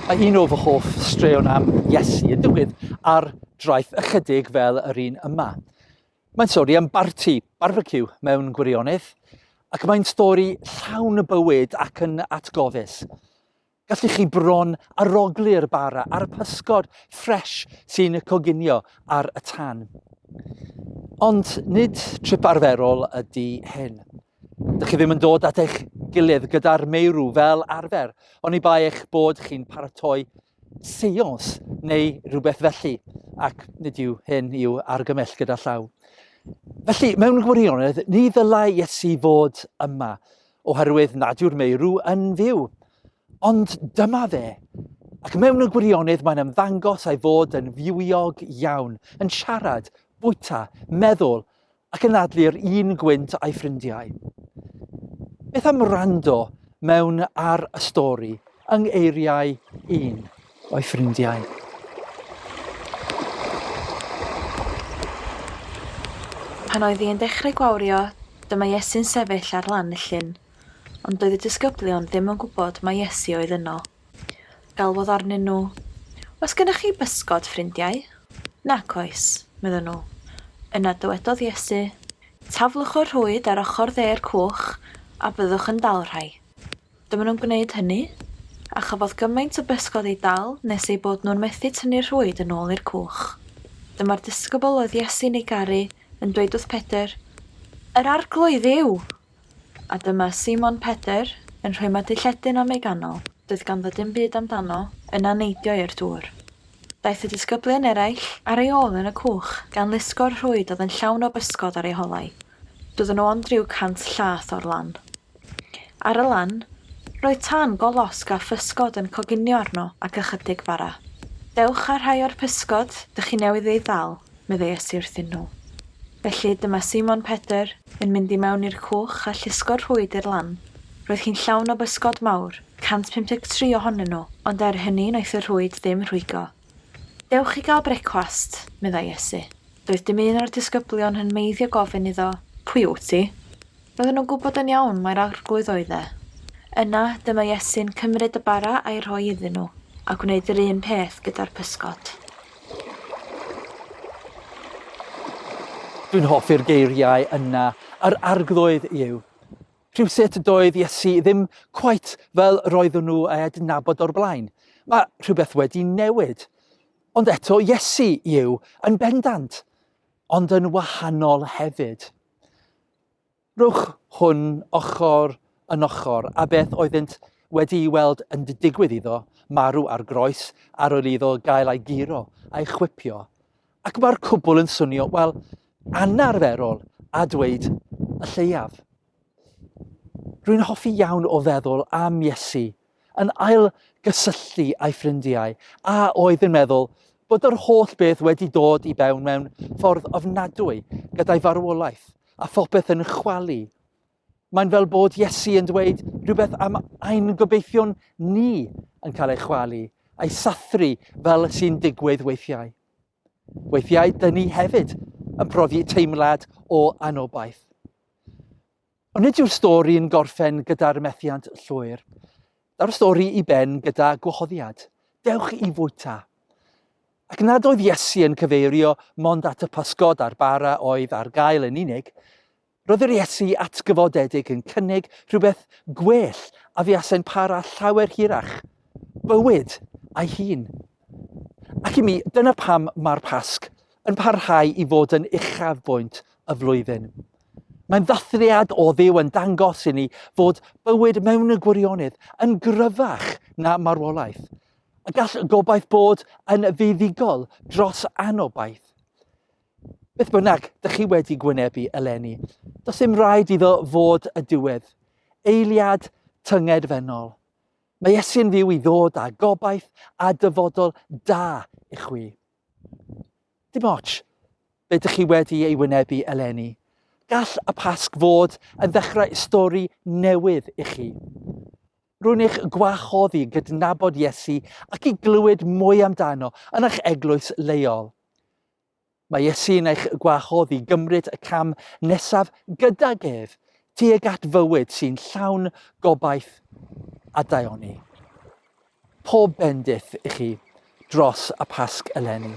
Mae un o fy hoff straeon am Iesu yn digwydd ar draeth ychydig fel yr un yma. Mae'n stori am barbecue mewn gwirionedd, ac mae'n stori llawn y bywyd ac yn atgofus. Gallwch chi bron aroglu'r bara a'r pysgod ffres sy'n coginio ar y tân. Ond nid trip arferol ydy hyn. Dych chi ddim yn dod at eich gilydd gyda'r meirw fel arfer, ond i bai eich bod chi'n paratoi seance neu rhywbeth felly, ac nid yw hyn i'w argymell gyda llaw. Felly, mewn gwirionedd, ni ddylai Iesu fod yma, oherwydd nad yw'r meirw yn fyw. Ond dyma fe, ac mewn y gwirionedd mae'n ymddangos ei fod yn fywiog iawn, yn siarad, bwyta, meddwl, ac yn adlu'r un gwynt a'i ffrindiau. Beth am rando mewn ar y stori yng eiriau un o'i ffrindiau? Pan oedd hi'n dechrau gwawrio, dyma Iesu'n sefyll ar lan y llyn, ond doedd y disgyblion ddim yn gwybod mae Iesu oedd yno. Galwodd arnyn nhw, "Oes gennych chi bysgod, ffrindiau?" "Nac oes," medden nhw. Yna dywedodd Iesu, "Taflwch o'r rhwyd ar ochr dde'r cwch a byddwch yn dal rhai." Dyma nhw'n gwneud hynny, a chafodd gymaint o bysgod ei dal nes ei bod nhw'n methu tynnu'r rhwyd yn ôl i'r cwch. Dyma'r disgybl oedd Iesu'n ei garu yn dweud wrth Pedr, "Yr arglwydd yw!" A dyma Simon Pedr yn rhoi madilledyn am ei ganol, doedd ganddo dim byd amdano, yna neidio i'r dŵr. Daeth y disgyblion eraill ar ei ôl yn y cwch gan lusgo'r rhwyd oedd yn llawn o bysgod ar ei holau. Doedden nhw ond ryw 100 llath o'r lan. Ar y lan, roedd tân golosg a physgod yn coginio arno ac ychydig bara. "Dewch ar rhai o'r pysgod, dych chi newydd ei ddal," medde Iesu wrthyn nhw. Felly dyma Simon Pedr yn mynd i mewn i'r cwch a llusgo'r rhwyd i'r lan. Roedd hi'n llawn o bysgod mawr, 153 ohonyn nhw, ond hynny wnaeth y rhwyd ddim rhwygo. "Dewch i gael brecwast," medda Iesu. Doedd dim un o'r disgyblion yn meiddio gofyn iddo, "Pwy wyt ti?" Roedden nhw'n gwybod yn iawn mae'r arglwydd oedd e. Yna dyma Iesu'n cymryd y bara a'i rhoi iddyn nhw, a gwneud yr un peth gyda'r pysgod. Dwi'n hoffi'r geiriau yna, yr arglwydd yw. Rhywsut doedd Iesu ddim cweit fel roedden nhw ei adnabod o'r blaen. Mae rhywbeth wedi newid. Ond eto Iesu yw yn bendant, ond yn wahanol hefyd. Rwch hwn ochr yn ochr a beth oeddynt wedi weld yn digwydd iddo, marw ar groes ar ôl iddo gael ei guro a'i chwipio. Ac mae'r cwbl yn swnio, wel, anarferol a dweud y lleiaf. Rwy'n hoffi iawn o feddwl am Iesu, yn ail gysylltu a'i ffrindiau, a oedd yn meddwl bod yr holl beth wedi dod i fewn mewn ffordd ofnadwy gyda'i farwolaeth a phopeth yn chwalu. Mae'n fel bod Iesu yn dweud rhywbeth am ein gobeithion ni yn cael ei chwalu, a'i sathru fel sy'n digwydd weithiau. Weithiau, dyn ni hefyd yn profi teimlad o anobaith. Ond nid yw'r stori yn gorffen gyda'r methiant llwyr. Daw'r stori i ben gyda gwahoddiad. Dewch i fwyta. Ac nad oedd Iesu yn cyfeirio mond at y pysgod a'r bara oedd ar gael yn unig, roedd yr Iesu atgyfodedig yn cynnig rhywbeth gwell a fuasau'n para llawer hirach, bywyd a'i hun. Ac i mi, dyna pam mae'r Pasg yn parhau i fod yn uchafbwynt y flwyddyn. Mae'n ddathliad o Dduw yn dangos i ni fod bywyd mewn y gwirionedd yn gryfach na marwolaeth, a gall gobaith bod yn fuddigol dros anobaith. Beth bynnag dych chi wedi gwynebu eleni, does dim rhaid iddo fod y diwedd, eiliad tyngedfennol. Mae Iesu'n fyw i ddod â gobaith a dyfodol da i chwi. Dim ots be dych chi wedi ei wynebu eleni. Gall y Pasg fod yn ddechrau stori newydd i chi. Rwy'n eich gwahodd i gydnabod Iesu ac i glywed mwy amdano yn eich eglwys leol. Mae Iesu'n eich gwahodd i gymryd y cam nesaf gyda gef tuag at fywyd sy'n llawn gobaith a daioni. pob bendith i chi dros y Pasg eleni.